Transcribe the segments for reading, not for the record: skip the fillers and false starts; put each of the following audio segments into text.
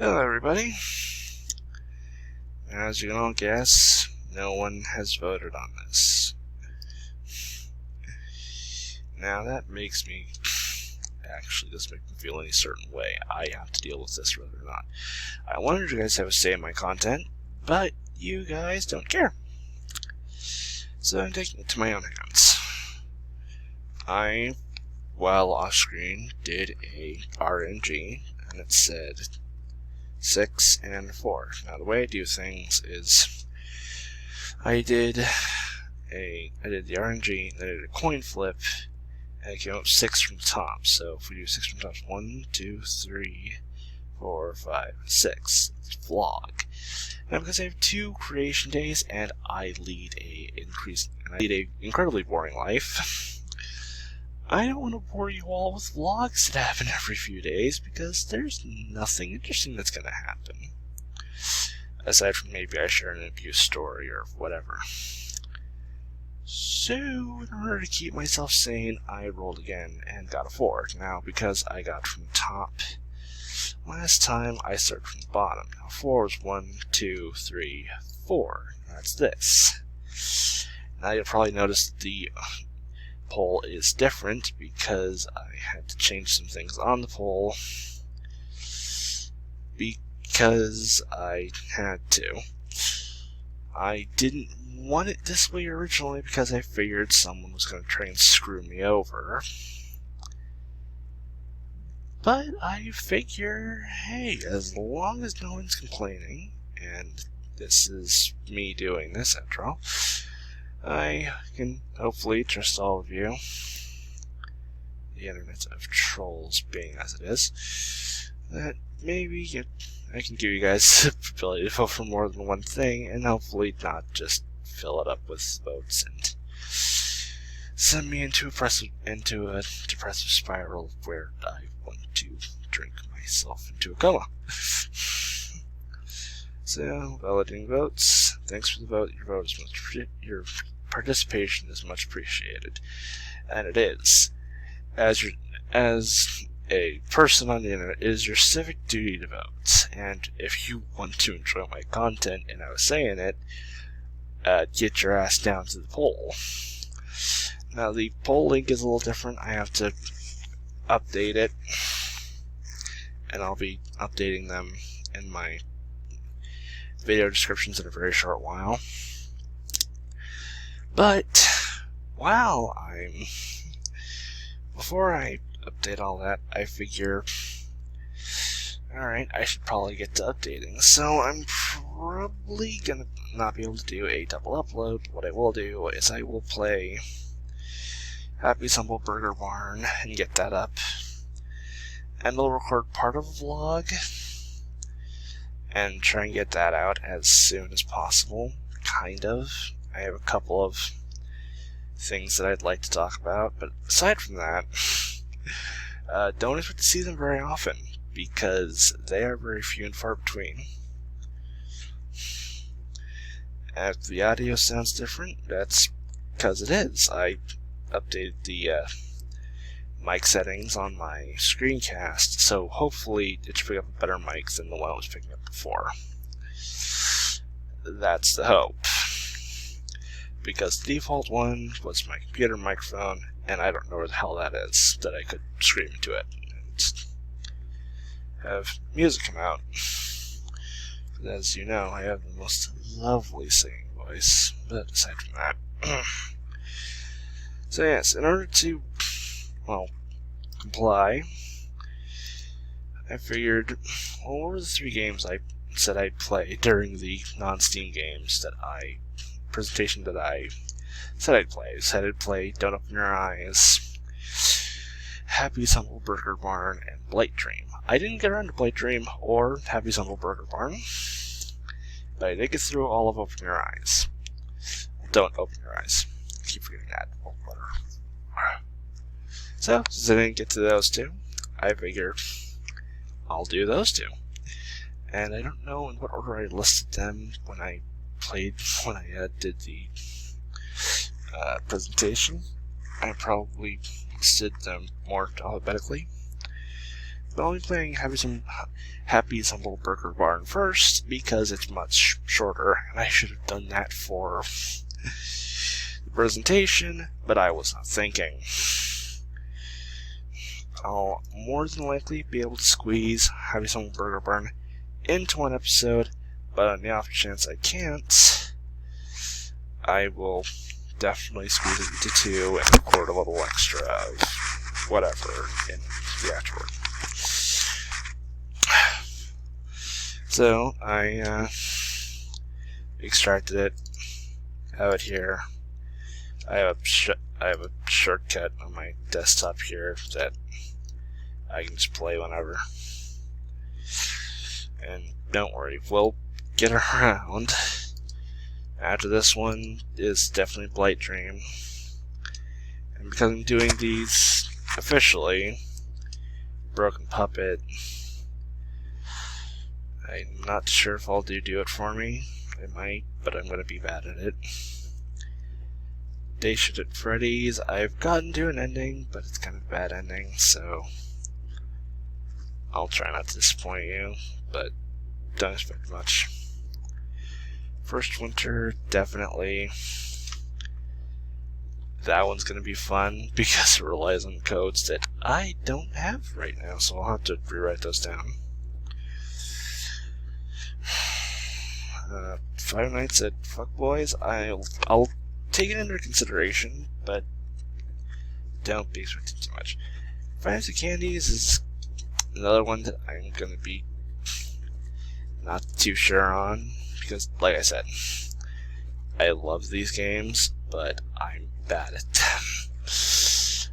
Hello everybody. As you can all guess, no one has voted on this. Now that makes me, actually doesn't make me feel any certain way. I have to deal with this whether or not. I wanted you guys to have a say in my content, but you guys don't care. So I'm taking it to my own hands. I, while off screen, did a RNG, and it said 6 and 4. Now the way I do things is I did the RNG, then I did a coin flip, and it came up 6 from the top. So if we do 6 from the top, 1, 2, 3, 4, 5, 6. It's vlog. Now because I have 2 creation days and I lead a incredibly boring life, I don't want to bore you all with vlogs that happen every few days because there's nothing interesting that's going to happen. Aside from maybe I share an abuse story or whatever. So, in order to keep myself sane, I rolled again and got a 4. Now, because I got from the top last time, I started from the bottom. Now, 4 is 1, 2, 3, 4. That's this. Now, you'll probably notice that the poll is different because I had to change some things on the poll because I had to. I didn't want it this way originally because I figured someone was going to try and screw me over. But I figure, hey, as long as no one's complaining, and this is me doing this after all, I can hopefully trust all of you, the internet of trolls being as it is, that maybe I can give you guys the ability to vote for more than one thing, and hopefully not just fill it up with votes and send me into a depressive spiral where I want to drink myself into a coma. So, validating votes. Thanks for the vote. Your participation is much appreciated, and it is. As a person on the internet, it is your civic duty to vote. And if you want to enjoy my content, and I was saying it, get your ass down to the poll. Now the poll link is a little different. I have to update it, and I'll be updating them in my video descriptions in a very short while. But before I update all that, I figure, alright, I should probably get to updating. So I'm probably gonna not be able to do a double upload. What I will do is I will play Happpy's Humble Burger Barn and get that up. And I'll record part of a vlog and try and get that out as soon as possible. Kind of. I have a couple of things that I'd like to talk about, but aside from that, don't expect to see them very often because they are very few and far between. If the audio sounds different, that's because it is. I updated the mic settings on my screencast, so hopefully it should pick up a better mic than the one I was picking up before. That's the hope. Because the default one was my computer microphone, and I don't know where the hell that is, that I could scream into it and have music come out. But as you know, I have the most lovely singing voice, but aside from that. So yes, in order to, comply, I figured, what were the 3 games I said I'd play during the non-Steam games presentation that I said I'd play? I said I'd play Don't Open Your Eyes, Happpy's Humble Burger Barn, and Blight Dream. I didn't get around to Blight Dream or Happpy's Humble Burger Barn, but I did get through all of Open Your Eyes. Don't Open Your Eyes. I keep forgetting that. Oh, whatever. So, since I didn't get to those 2, I figured I'll do those 2. And I don't know in what order I listed them when I did the presentation. I probably listed them more alphabetically. But I'll be playing Happy's Humble Burger Barn first, because it's much shorter, and I should have done that for the presentation, but I was not thinking. I'll more than likely be able to squeeze Happy's Humble Burger Barn into one episode, but on the off chance I can't, I will definitely squeeze it into two and record a little extra of whatever in the afterward. So I extracted it, have it here. I have a shortcut on my desktop here that I can just play whenever. And don't worry, we'll get around. After this one is definitely Blight Dream. And because I'm doing these officially, Broken Puppet, I'm not sure if I'll do it for me. I might, but I'm going to be bad at it. Day Shift at Freddy's, I've gotten to an ending, but it's kind of a bad ending, so I'll try not to disappoint you, but don't expect much. First Winter, definitely. That one's going to be fun, because it relies on codes that I don't have right now, so I'll have to rewrite those down. Five Nights at Fuckboys, I'll take it under consideration, but don't be expecting too much. Five Nights at Candies is another one that I'm going to be not too sure on, because, like I said, I love these games, but I'm bad at them.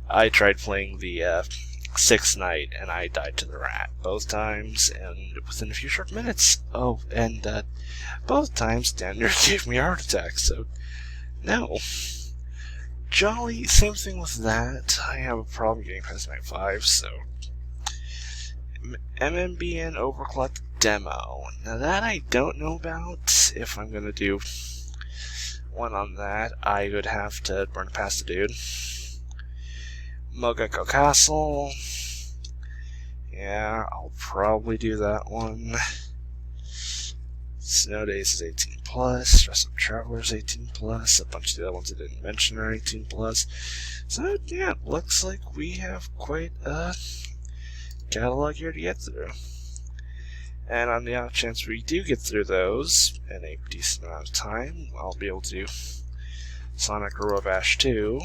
I tried playing the Sixth Night, and I died to the rat both times, and within a few short minutes. Oh, and both times Daniel gave me a heart attack, so no. Jolly, same thing with that. I have a problem getting past Night 5, so MMBN Overclock Demo. Now that I don't know about. If I'm gonna do one on that, I would have to burn past the dude. Mogeko Castle. Yeah, I'll probably do that one. Snow Days is 18 plus. Dress Up Travelers 18 plus. A bunch of the other ones I didn't mention are 18 plus. So yeah, looks like we have quite a catalog here to get through. And on the off chance we do get through those in a decent amount of time, I'll be able to do Sonic Robo Bash 2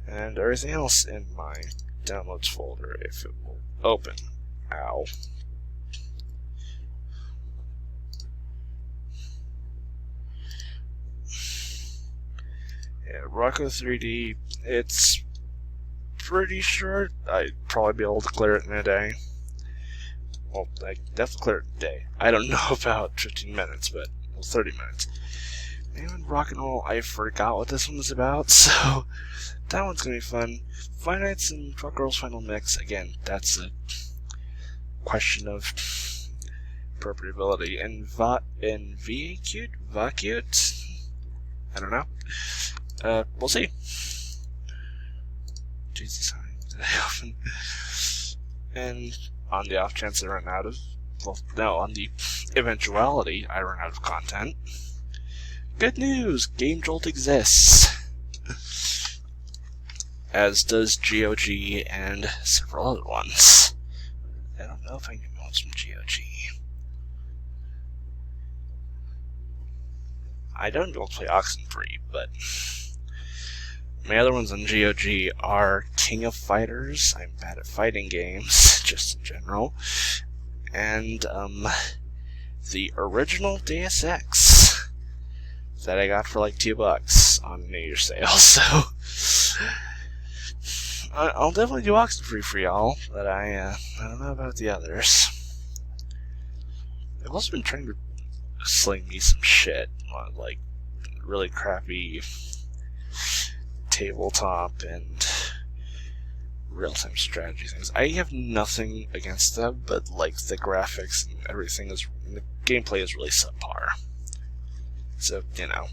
and everything else in my downloads folder if it will open. Ow. Yeah, Rocco 3D, it's pretty short. I'd probably be able to clear it in a day. Well, I definitely clear it in a day. I don't know about 15 minutes, but 30 minutes. And Rock and Roll, I forgot what this one was about, so that one's gonna be fun. Five Nights and Rock Girl's Final Mix, again, that's a question of appropriability. And Vacute? I don't know. We'll see. Jesus, how did I open? And on the off chance I run out of, well, no, on the eventuality I run out of content, good news! Game Jolt exists! As does GOG and several other ones. I don't know if I can get ones from GOG. I don't know to play Oxenfree, but my other ones on GOG are King of Fighters. I'm bad at fighting games, just in general. And, the original Deus Ex that I got for like $2 on New Year's sale, so I'll definitely do Oxenfree for y'all, but I don't know about the others. I've also been trying to sling me some shit, like really crappy tabletop and real-time strategy things. I have nothing against them, but like the graphics and everything is, the gameplay is really subpar. So, you know,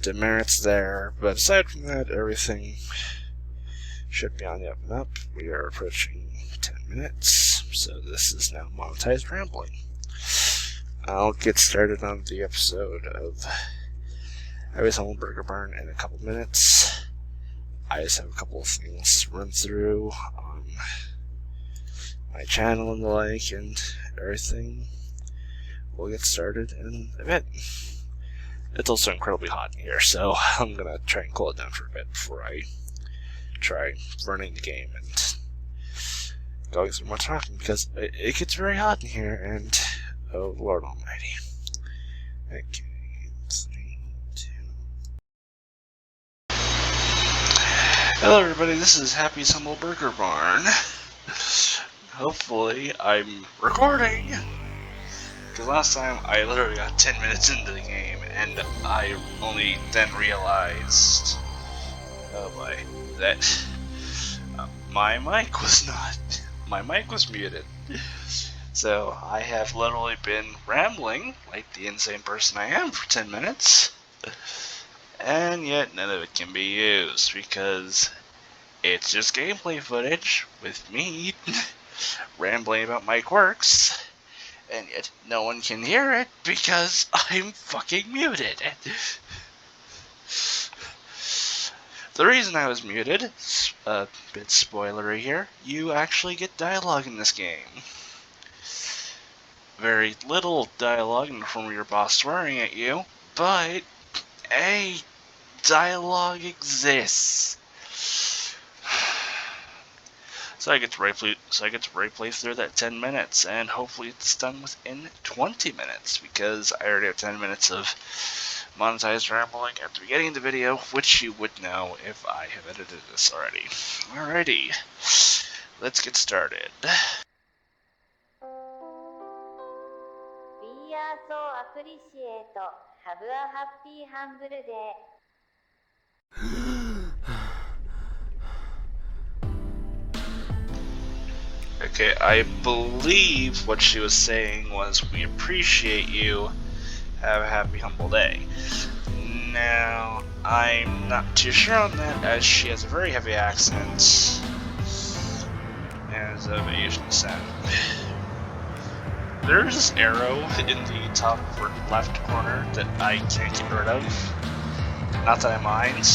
demerits there, but aside from that, everything should be on the up and up. We are approaching 10 minutes, so this is now monetized rambling. I'll get started on the episode of Happpy's Humble Burger Barn in a couple minutes. I just have a couple of things to run through on my channel and the like and everything. We'll get started in a bit. It's also incredibly hot in here, so I'm gonna try and cool it down for a bit before I try running the game and going through my talking, because it gets very hot in here, and oh Lord Almighty. Okay, 3, 2. Hello everybody, this is Happpy's Humble Burger Barn. Hopefully I'm recording, because last time I literally got 10 minutes into the game and I only then realized, oh boy, that my mic was muted. So I have literally been rambling like the insane person I am for 10 minutes, and yet none of it can be used because it's just gameplay footage with me rambling about my quirks, and yet no one can hear it because I'm fucking muted. The reason I was muted, a bit spoilery here, you actually get dialogue in this game. Very little dialogue from your boss swearing at you, but a dialogue exists. So I get to replay through that 10 minutes, and hopefully it's done within 20 minutes, because I already have 10 minutes of monetized rambling at the beginning of the video, which you would know if I have edited this already. Alrighty, let's get started. We are so appreciate. Have a happy humble day. Okay, I believe what she was saying was, we appreciate you, have a happy humble day. Now, I'm not too sure on that, as she has a very heavy accent and is of Asian descent. There's this arrow in the top left corner that I can't get rid of. Not that I mind,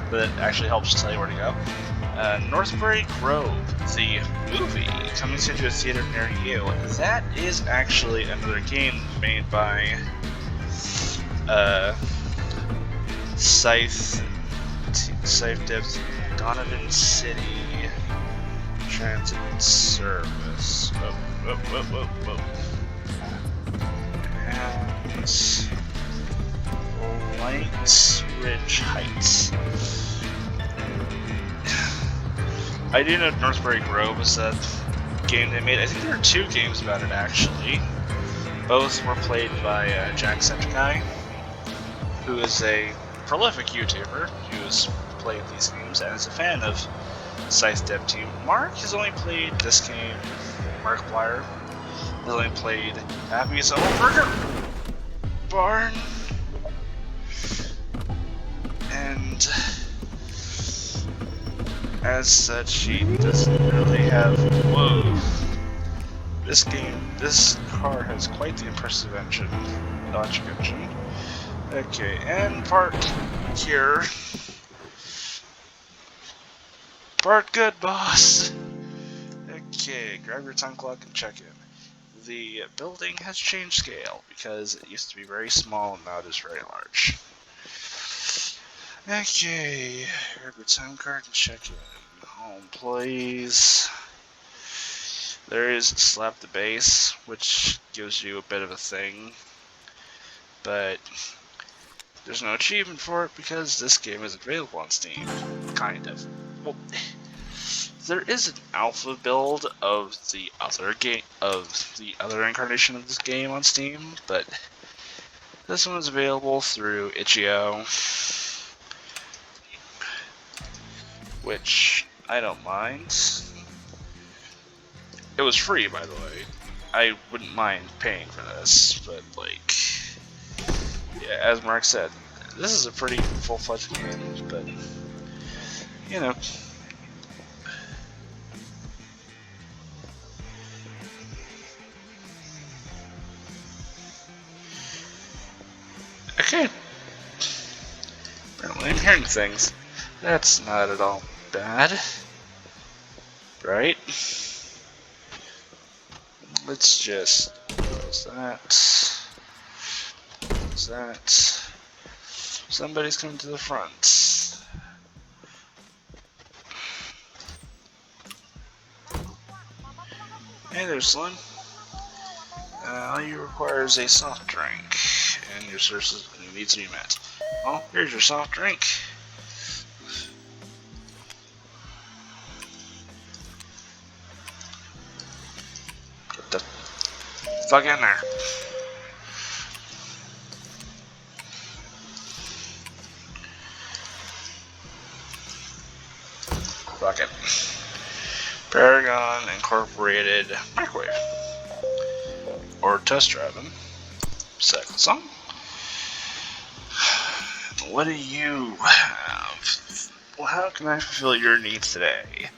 but it actually helps tell you where to go. Northbury Grove, the movie, coming to a theater near you. That is actually another game made by Scythe Devs Donovan City Transit Service. Whoa. And Light Ridge Heights. I do know Northbury Grove was that game they made. I think there are 2 games about it actually. Both were played by Jacksepticeye, who is a prolific YouTuber who's played these games and is a fan of Scythe Dev Team. Mark has only played this game. Mark Blyer has only played Happpy's Humble Burger Barn, and as such, he doesn't really have. Whoa! This car has quite the impressive engine, logic engine. Okay, and park here. Park good, boss. Okay, grab your time clock and check in. The building has changed scale because it used to be very small and now it is very large. Okay, grab your time card and check in. All employees. There is Slap the Base, which gives you a bit of a thing, but there's no achievement for it because this game isn't available on Steam. Kind of. Well, there is an alpha build of the other incarnation of this game on Steam, but this one is available through itch.io, which I don't mind. It was free, by the way. I wouldn't mind paying for this, but like, yeah, as Mark said, this is a pretty full-fledged game, but you know, hearing things. That's not at all bad. Right? Let's just close that. Close that. Somebody's coming to the front. Hey there, Slim. All you require is a soft drink, and your sources needs to be met. Well, here's your soft drink. Get the fuck in there. Fuck it. Paragon Incorporated Microwave. Or test driving. Second song. What do you have? Well, how can I fulfill your needs today?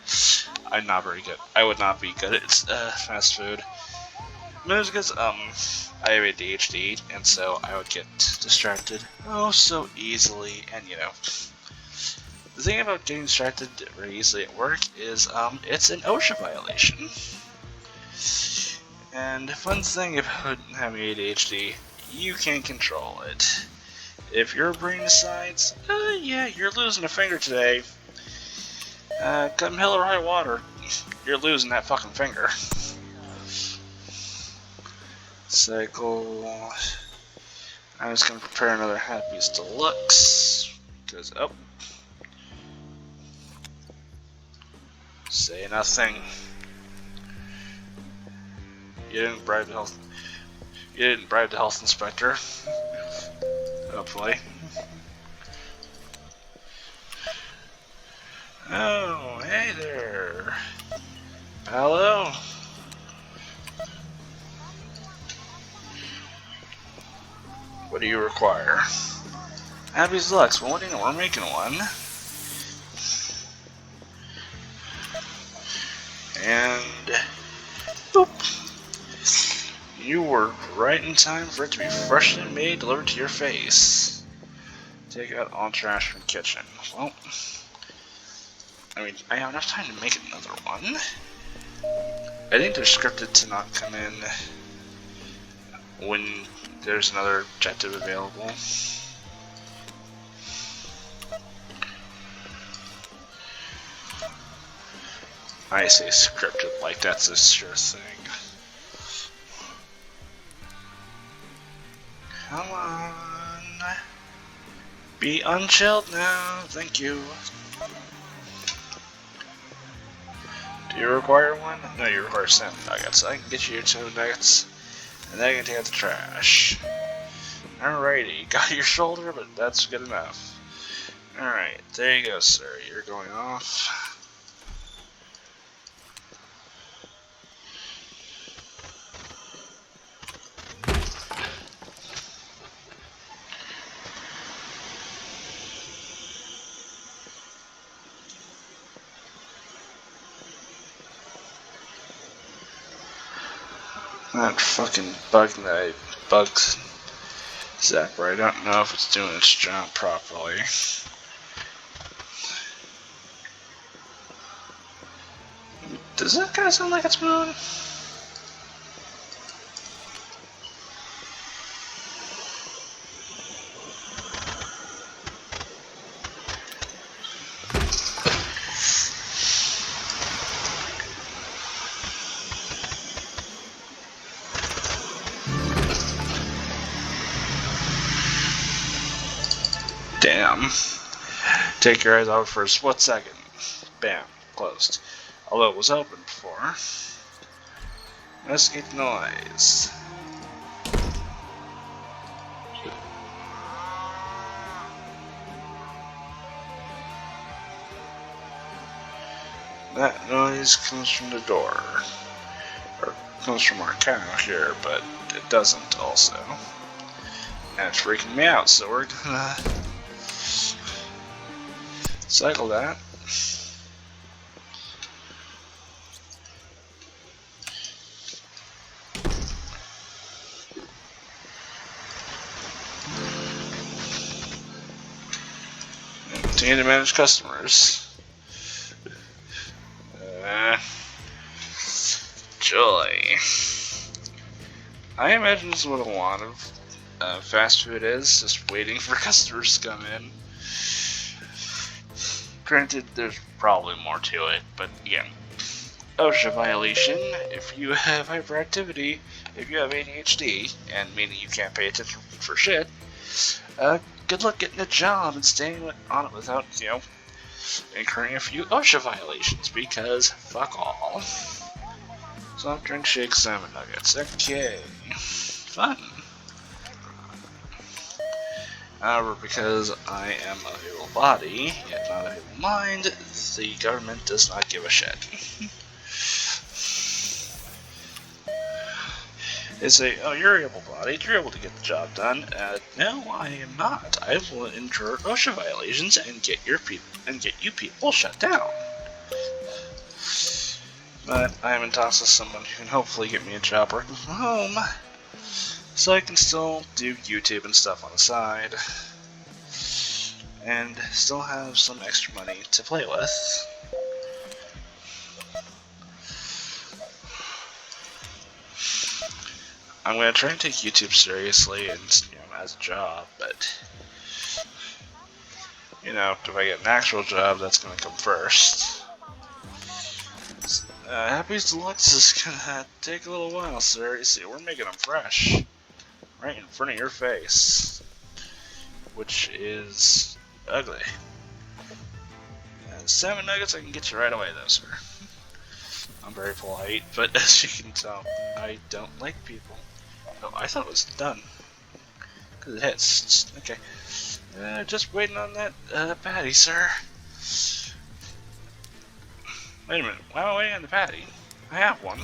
I'm not very good. I would not be good at fast food. Mostly because, I have ADHD, and so I would get distracted oh so easily, and you know. The thing about getting distracted very easily at work is, it's an OSHA violation. And the fun thing about having ADHD, you can control it. If your brain decides, yeah, you're losing a finger today, come hell or high water, you're losing that fucking finger. Cycle. I'm just gonna prepare another Happpy's Deluxe, because, oh. Say nothing. You didn't bribe the health. You didn't bribe the health inspector. Hopefully. Oh, hey there. Hello. What do you require? Happpy's Deluxe. Well, what do you know? We're making one. And boop. You were right in time for it to be freshly made, delivered to your face. Take out all trash from the kitchen. Well, I mean, I have enough time to make another one. I think they're scripted to not come in when there's another objective available. I say scripted like that's a sure thing. Come on. Be unchilled now, thank you. Do you require one? No, you require 7 nuggets. I can get you your 2 nuggets, and then I can take out the trash. Alrighty, got your shoulder, but that's good enough. Alright, there you go, sir. You're going off. That fucking bug zapper, I don't know if it's doing its job properly. Does that guy sound like it's moving? Damn. Take your eyes off for a split second. Bam. Closed. Although it was open before. Investigate the noise. That noise comes from the door. Or comes from our cow here, but it doesn't also. And it's freaking me out, so we're gonna cycle that. Continue to manage customers. Joy. I imagine this is what a lot of fast food is, just waiting for customers to come in. Granted, there's probably more to it, but again. OSHA violation: if you have hyperactivity, if you have ADHD, and meaning you can't pay attention for shit, good luck getting a job and staying on it without, incurring a few OSHA violations, because fuck all. Soft drink shake salmon nuggets. Okay. Fun. However, because I am of able body, yet not of able mind, the government does not give a shit. They say, oh, you're able-bodied, you're able to get the job done. No, I am not. I will incur OSHA violations and get you people shut down. But I am in talks with someone who can hopefully get me a job working from home, so I can still do YouTube and stuff on the side, and still have some extra money to play with. I'm going to try and take YouTube seriously and, as a job, but, if I get an actual job, that's going to come first. Happy's Deluxe is going to take a little while, sir. You see, we're making them fresh, right in front of your face, which is ugly. Salmon nuggets, I can get you right away, though, sir. I'm very polite, but as you can tell, I don't like people. Oh, I thought it was done. Because it hits. Okay. Just waiting on that patty, sir. Wait a minute. Why am I waiting on the patty? I have one.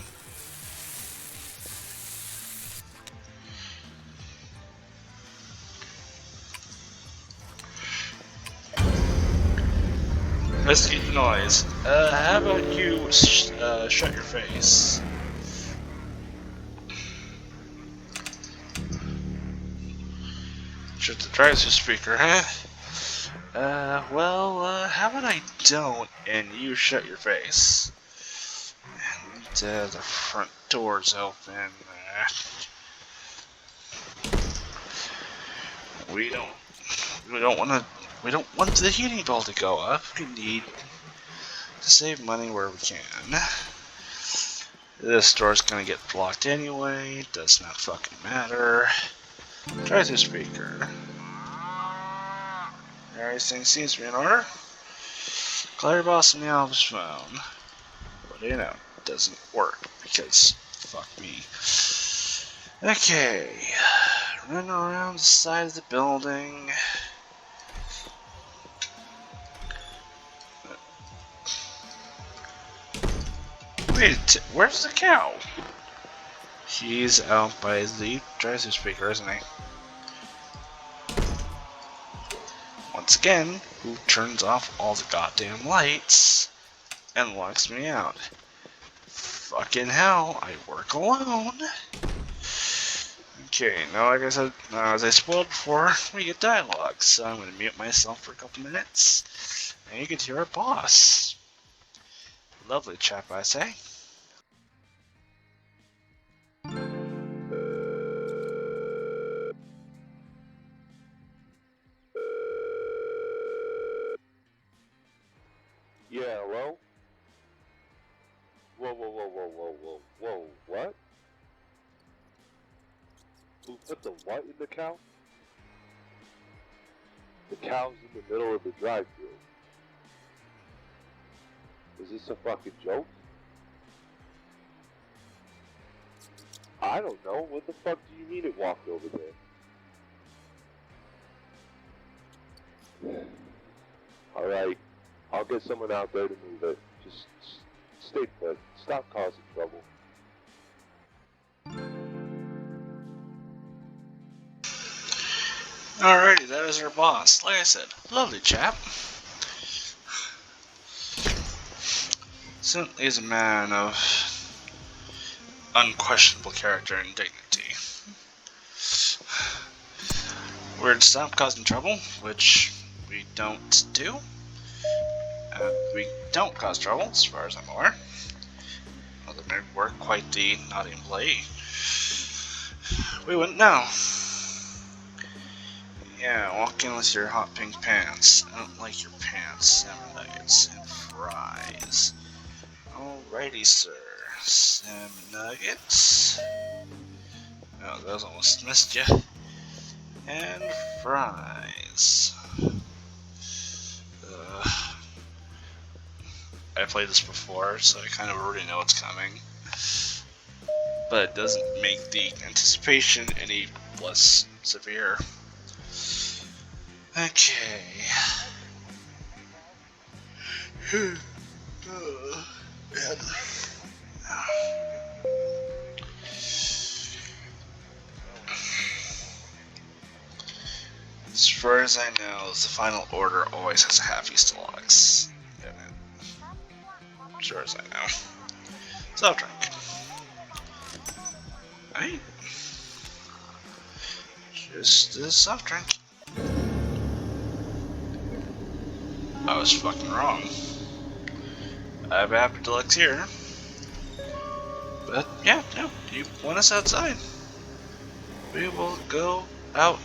Investigate the noise. How about you shut your face? Shut the drive-through speaker, huh? How about I don't and you shut your face? And the front door's open. We don't want the heating bill to go up. We need to save money where we can. This store's gonna get blocked anyway. Does not fucking matter. Drive-through speaker. Everything seems to be in order. Call your boss on the office phone. What do you know? It doesn't work because fuck me. Okay. Run around the side of the building. Wait, where's the cow? He's out by the drive-through speaker, isn't he? Once again, who turns off all the goddamn lights and locks me out? Fucking hell, I work alone. Okay, now like I said, as I spoiled before, we get dialogue, so I'm going to mute myself for a couple minutes, and you can hear our boss. Lovely chap, I say. Yeah, hello? Whoa, what? Who put the what in the cow? The cow's in the middle of the drive-thru. Is this a fucking joke? I don't know. What the fuck do you mean it walked over there? Alright. I'll get someone out there to move it. Just stay put. Stop causing trouble. Alrighty, that is our boss. Like I said, lovely chap. Certainly is a man of unquestionable character and dignity. We're to stop causing trouble, which we don't do. We don't cause trouble, as far as I'm aware. Although maybe we're quite the naughty employee. We wouldn't know. Yeah, walk in with your hot pink pants. I don't like your pants. Salmon nuggets and fries. Alrighty, sir. Salmon nuggets. Oh, those almost missed you. And fries. I played this before, so I kind of already know what's coming. But it doesn't make the anticipation any less severe. Okay. As far as I know, the final order always has a Happpy Deluxe in it. As far as I know. Soft drink. Right? Just a soft drink. I was fucking wrong. I have Happpy Deluxe here. But yeah, no, you want us outside. We will go out.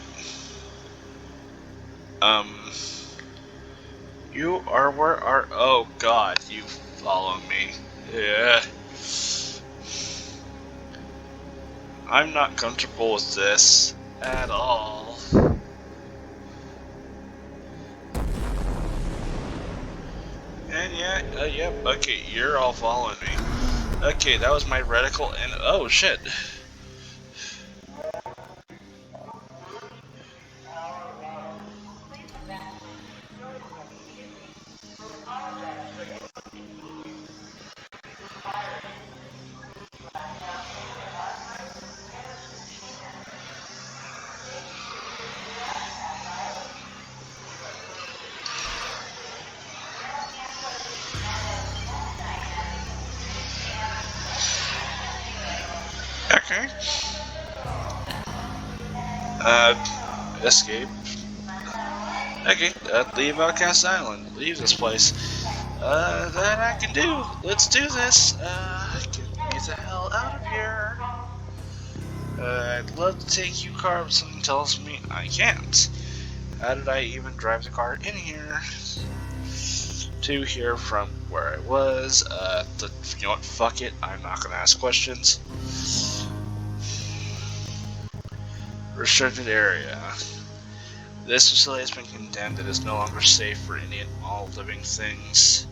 You are where are. Oh god, you follow me. Yeah. I'm not comfortable with this at all. And yeah, yep, okay, you're all following me. Okay, that was my reticle and oh shit. Okay. Escape. Okay, leave Outcast Island. Leave this place. That I can do. Let's do this. Get me the hell out of here. I'd love to take you car, but something tells me I can't. How did I even drive the car in here? To here from where I was. You know what? Fuck it. I'm not gonna ask questions. Restricted area. This facility has been condemned. It is no longer safe for any and all living things.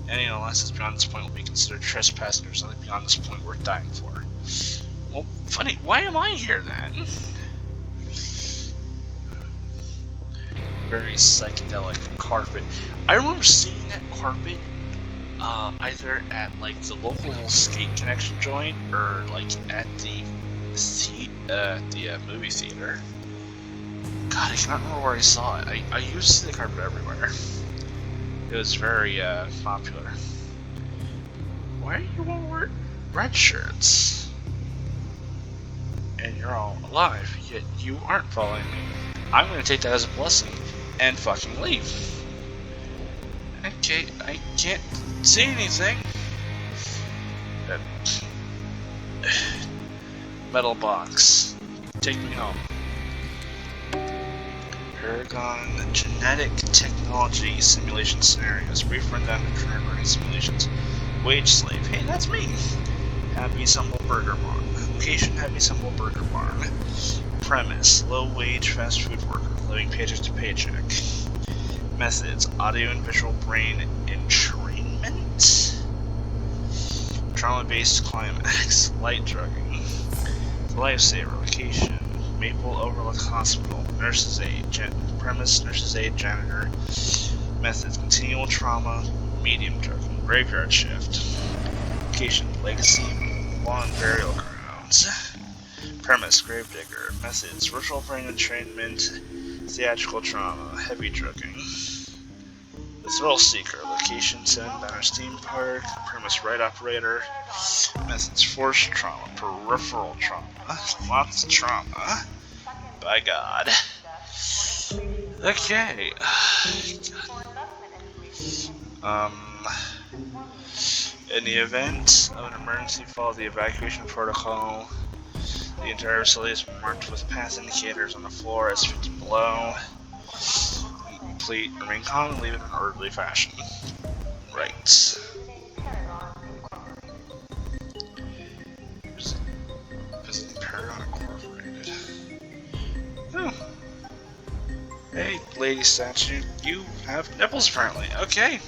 Any unless it's beyond this point will be considered trespassing or something beyond this point worth dying for. Well, funny, why am I here then? Very psychedelic carpet. I remember seeing that carpet either at like the local skate connection joint or like at the movie theater. God, I cannot remember where I saw it. I used to see the carpet everywhere. It was very popular. Why are you all wearing red shirts? And you're all alive, yet you aren't following me. I'm gonna take that as a blessing and fucking leave. Okay, I can't see anything. Metal box. Take me home. Paragon genetic technology simulation scenarios. Brief rundown of current learning simulations. Wage slave. Hey, that's me. Happpy Simple Burger Barn. Location: Happpy Simple Burger Barn. Premise: low wage fast food worker living paycheck to paycheck. Methods: audio and visual brain entrainment. Trauma-based climax. Light drugging. Lifesaver. Location: Maple Overlook Hospital. Nurse's aid. Premise: nurse's aid janitor. Methods: continual trauma. Medium drugging. Graveyard shift. Location: Legacy Lawn Burial Grounds. Premise: gravedigger. Methods: virtual brain entrainment. Theatrical trauma. Heavy drugging. The Thrill Seeker. Location: Seven Banners Theme Park. Premise: right operator. Methods: force trauma. Peripheral trauma. Lots of trauma. By God. Okay. In the event of an emergency, follow the evacuation protocol. The entire facility is marked with path indicators on the floor as depicted below. Complete, remain calm, and leave it in an orderly fashion. Right. Visiting Paragon Incorporated. Oh. Hey, lady statue, you have nipples apparently. Okay.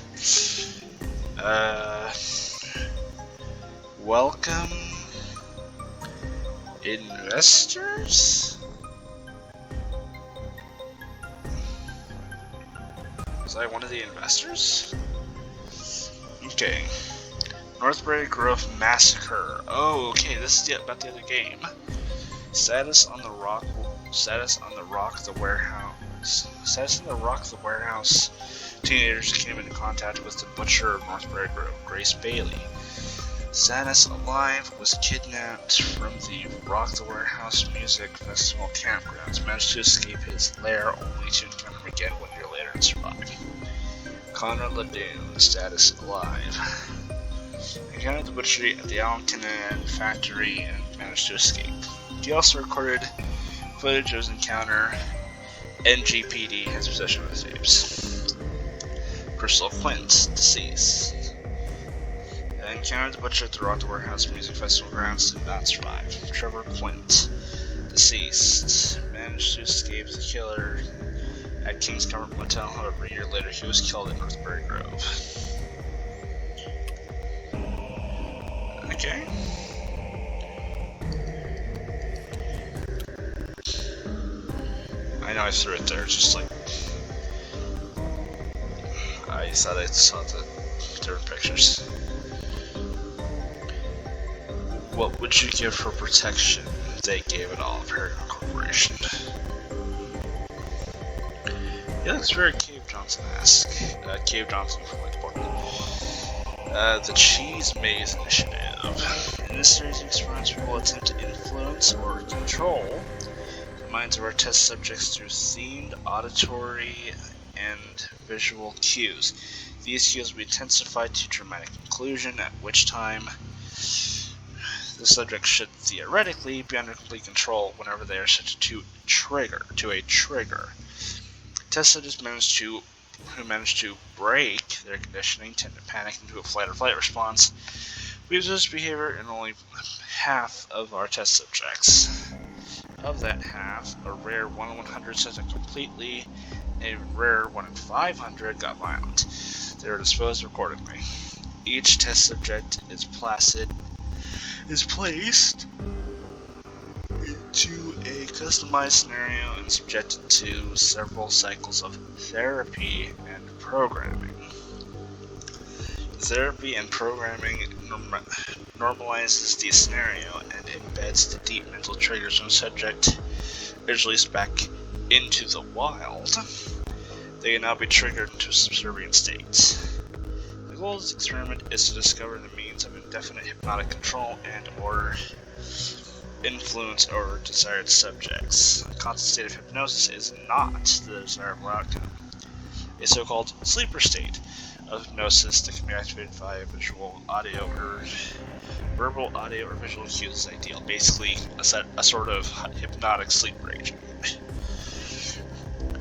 Welcome, investors? Was I one of the investors? Okay. Northbury Grove Massacre. Oh, okay, this is about the other game. Status on the rock the warehouse. Status on the rock the warehouse. Teenagers came into contact with the butcher of Northbury Grove, Grace Bailey. Status alive, was kidnapped from the Rock the Warehouse Music Festival campgrounds, managed to escape his lair only to encounter him again 1 year later and survive. Connor Ladoon, status alive. Encountered the butchery at the Alcanan factory and managed to escape. He also recorded footage of his encounter. NGPD has possession of his tapes. Crystal Quint, deceased. Encountered the butcher at the Rock the Warehouse Music Festival grounds, did not survive. Trevor Quint, deceased. Managed to escape the killer at King's Comfort Motel, however, a year later he was killed at Northbury Grove. Okay. I know I threw it there, just like I thought I saw the different pictures. What would you give for protection? They gave it all, Paragon Corporation. He looks very Cave Johnson-esque. Cave Johnson from like Portland. The Cheese Maze Initiative. In this series of experiments, we will attempt to influence or control the minds of our test subjects through themed auditory and visual cues. These cues will be intensified to dramatic conclusion, at which time the subject should theoretically be under complete control whenever they are set to a trigger. Test subjects who manage to break their conditioning tend to panic into a fight or flight response. We observe this behavior in only half of our test subjects. Of that half, a rare 1 in 100 set it completely, a rare 1 in 500 got violent. They were disposed accordingly. Each test subject is placed into a customized scenario and subjected to several cycles of therapy and programming. Therapy and programming normalizes the scenario and embeds the deep mental triggers when the subject is released back into the wild. They can now be triggered into a subservient state. The goal of this experiment is to discover the means of indefinite hypnotic control and or influence over desired subjects. A constant state of hypnosis is not the desirable outcome. A so-called sleeper state of hypnosis that can be activated via visual, audio, or verbal, audio, or visual cues is ideal. Basically, a sort of hypnotic sleeper agent.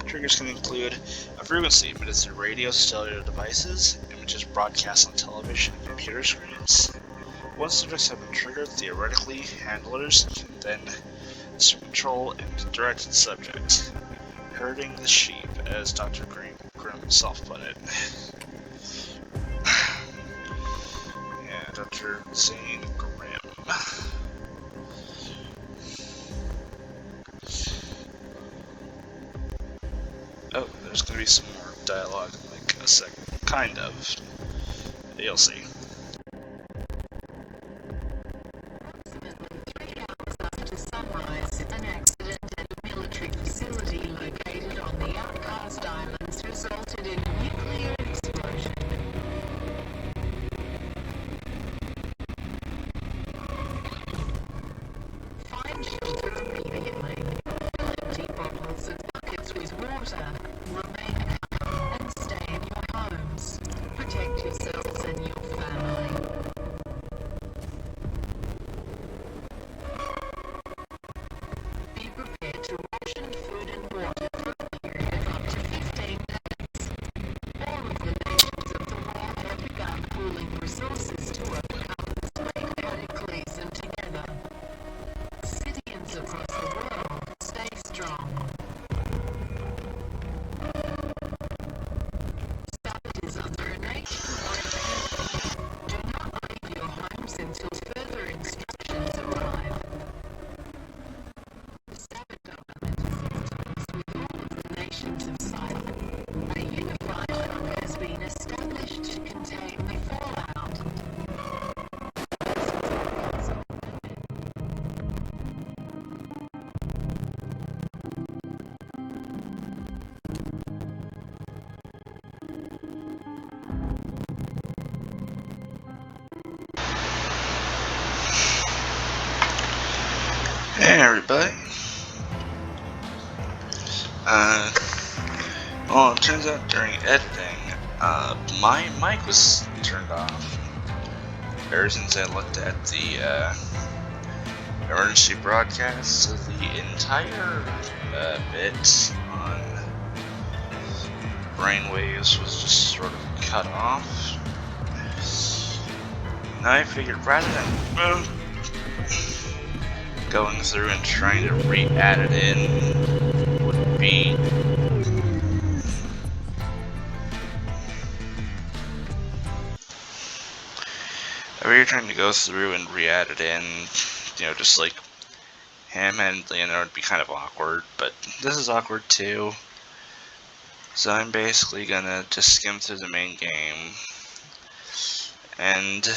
Triggers can include a frequency emitted through radio, cellular devices, images broadcast on television and computer screens. Once subjects have been triggered, theoretically, handlers can then control and direct the subject. Herding the sheep, as Dr. Grimm himself put it. Yeah, Dr. Zane Grimm. Oh, there's gonna be some more dialogue in like a second. Kind of. You'll see. An accident at a military facility located on the Outcast Islands resulted in a nuclear explosion. Find shelter immediately. Fill empty bottles and buckets with water. Hey everybody. Well, it turns out during editing, my mic was turned off. Ever since I looked at the emergency broadcast, so the entire bit on brainwaves was just sort of cut off. And I figured rather than going through and trying to re-add it in would be if you're trying to go through and re-add it in, just like ham-handedly, and it would be kind of awkward, but this is awkward too. So I'm basically gonna just skim through the main game and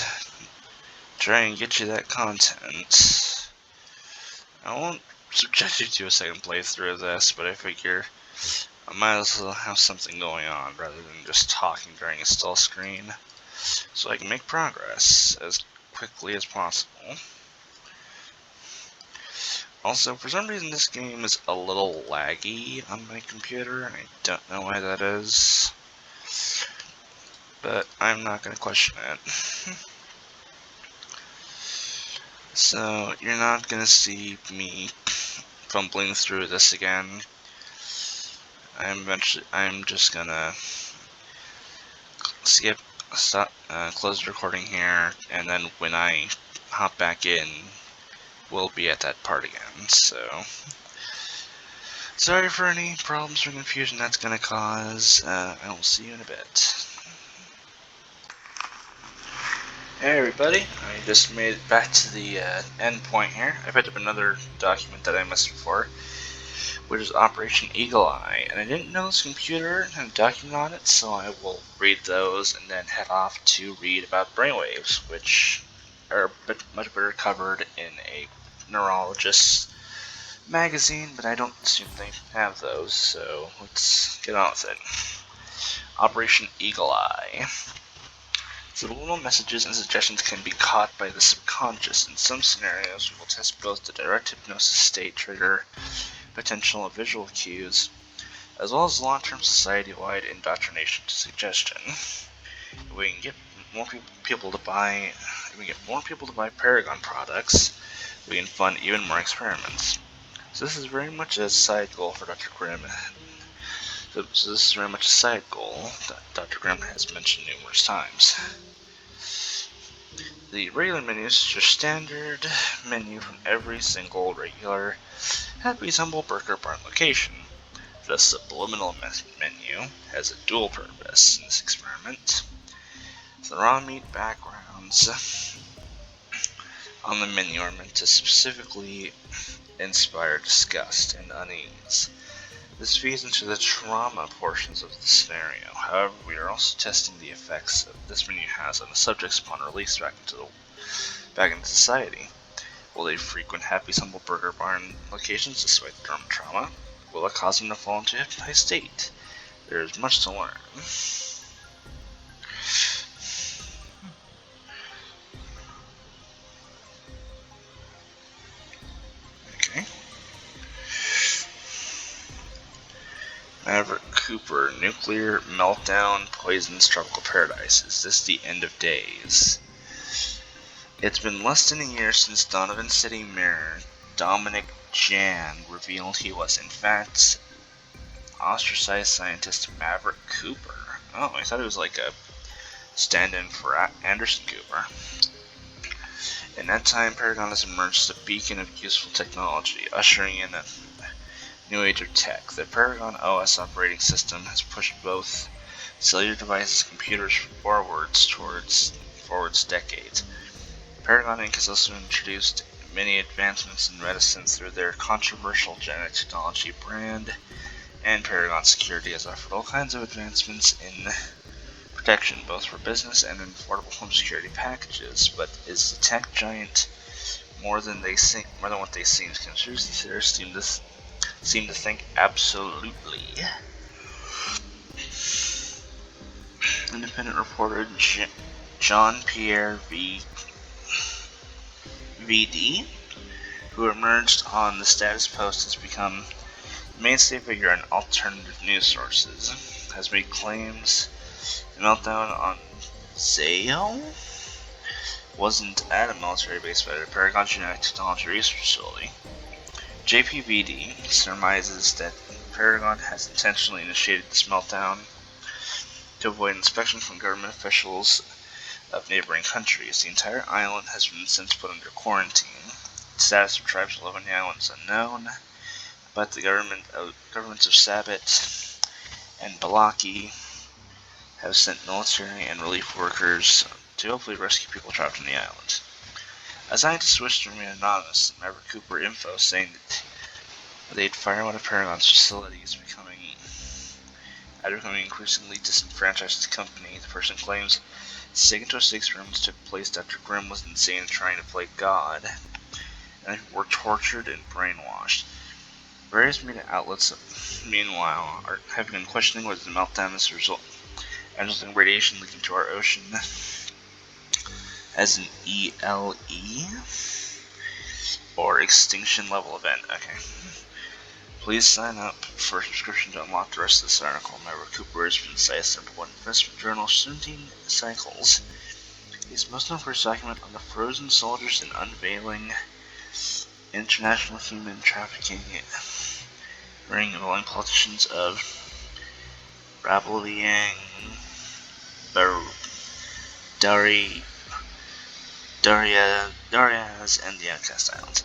try and get you that content. I won't subject you to a second playthrough of this, but I figure I might as well have something going on rather than just talking during a still screen, so I can make progress as quickly as possible. Also, for some reason this game is a little laggy on my computer, and I don't know why that is, but I'm not going to question it. So, you're not going to see me fumbling through this again. I'm just going to close the recording here, and then when I hop back in, we'll be at that part again, so sorry for any problems or confusion that's gonna cause. I will see you in a bit. Hey everybody, I just made it back to the end point here. I picked up another document that I missed before, which is Operation Eagle Eye, and I didn't know this computer had a document on it, so I will read those and then head off to read about brainwaves, which are much better covered in a neurologist's magazine, but I don't assume they have those, so let's get on with it. Operation Eagle Eye. Subliminal messages and suggestions can be caught by the subconscious. In some scenarios, we will test both the direct hypnosis state trigger potential visual cues, as well as long-term society-wide indoctrination to suggestion. If we can get more people to buy Paragon products, we can fund even more experiments. So this is very much a side goal for Dr. Grimm. So this is very much a side goal that Dr. Grimm has mentioned numerous times. The regular menu is your standard menu from every single regular Happpy's Humble Burger Barn location. The subliminal menu has a dual purpose in this experiment. The raw meat backgrounds on the menu are meant to specifically inspire disgust and unease. This feeds into the trauma portions of the scenario. However, we are also testing the effects that this menu has on the subjects upon release back into society. Will they frequent Happpy's Humble Burger Barn locations despite the trauma? Will it cause them to fall into a hypnotized state? There is much to learn. Okay. Maverick Cooper, nuclear meltdown, poisons tropical paradise. Is this the end of days? It's been less than a year since Donovan City Mayor Dominic Jan revealed he was, in fact, ostracized scientist Maverick Cooper. Oh, I thought it was like a stand-in for Anderson Cooper. In that time, Paragon has emerged as a beacon of useful technology, ushering in a new age of tech. The Paragon OS operating system has pushed both cellular devices and computers forwards decades. Paragon Inc. has also introduced many advancements in medicine through their controversial genetic technology brand, and Paragon Security has offered all kinds of advancements in protection, both for business and in affordable home security packages. But is the tech giant more than what they seem? Conspiracy theorists seem to think absolutely. Independent reporter John Pierre VD who emerged on the status post, has become a mainstay figure in alternative news sources, has made claims the meltdown on Zayo wasn't at a military base but at a Paragon Genetic Technology Research Facility. JPVD surmises that Paragon has intentionally initiated this meltdown to avoid inspection from government officials of neighboring countries. The entire island has been since put under quarantine. The status of tribes who live on the island is unknown, but the governments of Sabit and Balaki have sent military and relief workers to hopefully rescue people trapped on the island. A scientist wished to remain anonymous, and Maverick Cooper info saying that they'd fire one of Paragon's facilities, becoming increasingly disenfranchised as a company. The person claims Seigen Twisted experiments took place after Grimm was insane and trying to play God, and were tortured and brainwashed. Various media outlets, meanwhile, have been questioning whether the meltdown is a result of radiation leaking to our ocean as an ELE or extinction level event. Okay. Please sign up for a subscription to unlock the rest of this article. Maverick Cooper has been cited number one investment journal 17 cycles. He's most known for his document on the frozen soldiers and unveiling international human trafficking ring involving politicians of Rabeliang, Darius, and the Outcast Islands.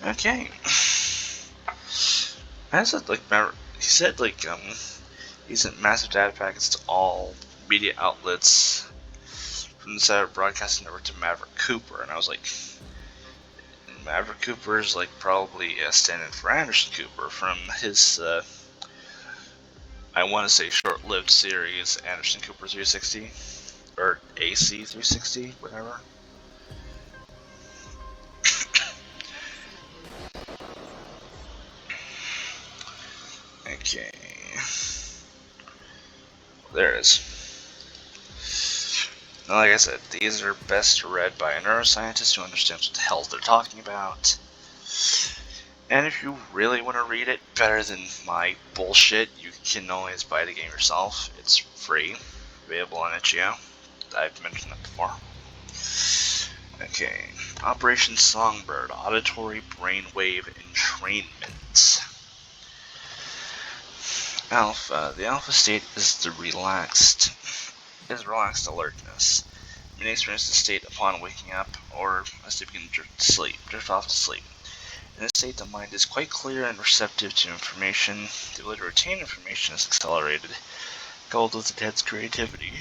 Okay. I said, he said, he sent massive data packets to all media outlets from the Saturday Broadcasting Network to Maverick Cooper, and I was like, Maverick Cooper is probably standing for Anderson Cooper from his, I want to say short-lived series, Anderson Cooper 360, or AC 360, whatever. Okay. There it is. Now, like I said, these are best read by a neuroscientist who understands what the hell they're talking about. And if you really want to read it better than my bullshit, you can always buy the game yourself. It's free, available on itch.io. I've mentioned that before. Okay, Operation Songbird, Auditory Brainwave Entrainment. Alpha. The alpha state is relaxed alertness. Many experience the state upon waking up, or as they begin to drift off to sleep. In this state, the mind is quite clear and receptive to information. The ability to retain information is accelerated, coupled with the head's creativity.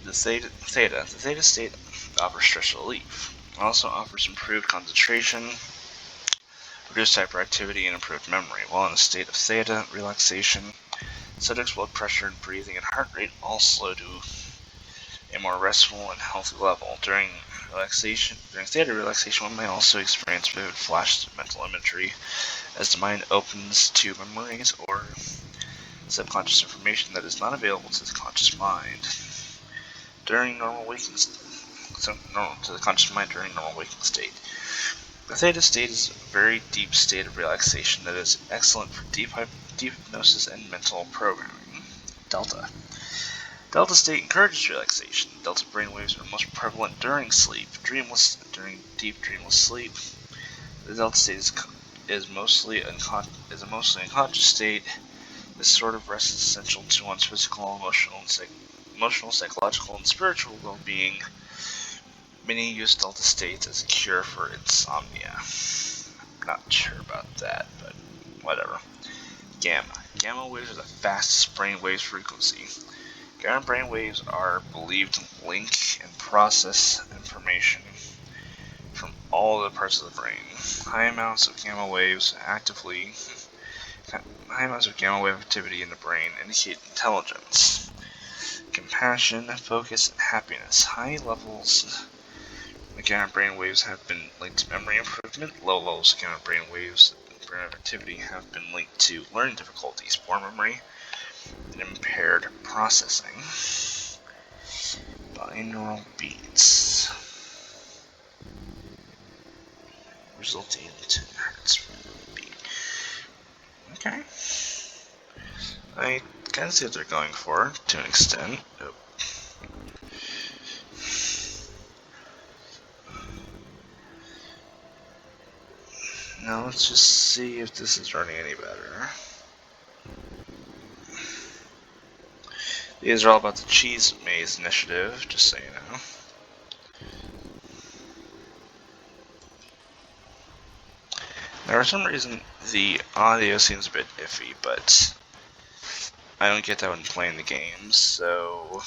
The theta state offers stress relief. It also offers improved concentration, reduced hyperactivity, and improved memory. While in a state of theta relaxation, subject's blood pressure and breathing and heart rate all slow to a more restful and healthy level. During theta relaxation, one may also experience vivid flashes of mental imagery as the mind opens to memories or subconscious information that is not available to the conscious mind during normal waking state. The theta state is a very deep state of relaxation that is excellent for deep hypnosis and mental programming. Delta. Delta state encourages relaxation. Delta brainwaves are most prevalent during sleep. During deep dreamless sleep, the delta state is a mostly unconscious state. This sort of rest is essential to one's physical, emotional, psychological, and spiritual well-being. Many use delta states as a cure for insomnia. I'm not sure about that, but whatever. Gamma. Gamma waves are the fastest brainwave frequency. Gamma brainwaves are believed to link and process information from all the parts of the brain. High amounts of gamma wave activity in the brain indicate intelligence, compassion, focus, and happiness. High levels of gamma brainwaves have been linked to memory improvement. Low levels of gamma brainwaves brain activity have been linked to learning difficulties, poor memory, and impaired processing. Binaural beats. resulting in 10 hertz beat. Okay. I kind of see what they're going for, to an extent. Oh. Now let's just see if this is running any better. These are all about the Cheese Maze initiative, just so you know. Now, for some reason, the audio seems a bit iffy, but I don't get that when playing the game, so...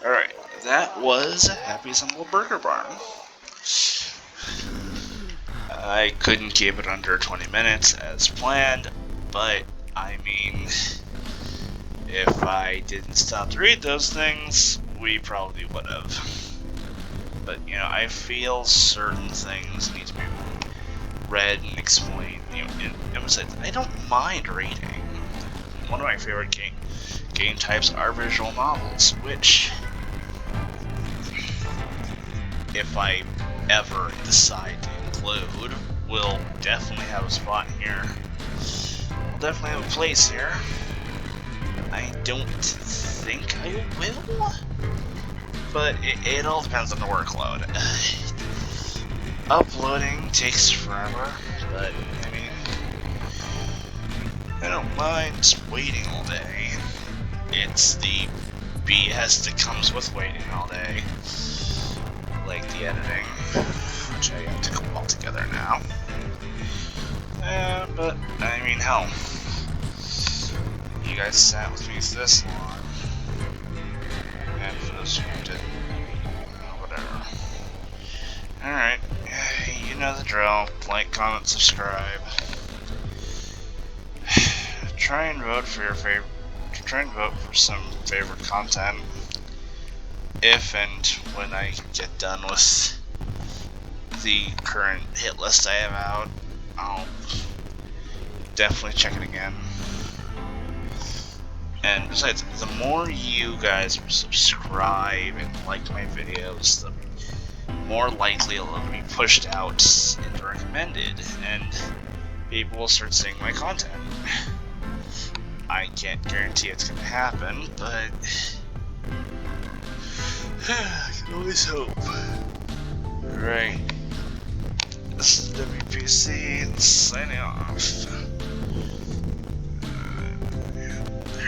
Alright, that was Happy's Humble Burger Barn. I couldn't keep it under 20 minutes as planned, but I mean, if I didn't stop to read those things, we probably would have. But, you know, I feel certain things need to be read and explained. You know, and besides, I don't mind reading. One of my favorite game types are visual novels, which, if I ever decide to include, will definitely have a spot here. Will definitely have a place here. I don't think I will, but it all depends on the workload. Uploading takes forever, but I mean, I don't mind waiting all day. It's the BS that comes with waiting all day, like the editing, which I have to go all together now. But I mean, hell, you guys sat with me this long, and for those who didn't, whatever. Alright, you know the drill. Like, comment, subscribe. Try and vote for your favorite. Try and vote for some favorite content. If and when I get done with the current hit list I have out, I'll definitely check it again. And besides, the more you guys subscribe and like my videos, the more likely it'll be pushed out and recommended, and people will start seeing my content. I can't guarantee it's going to happen, but I can always hope. Alright, this is WPC, signing off.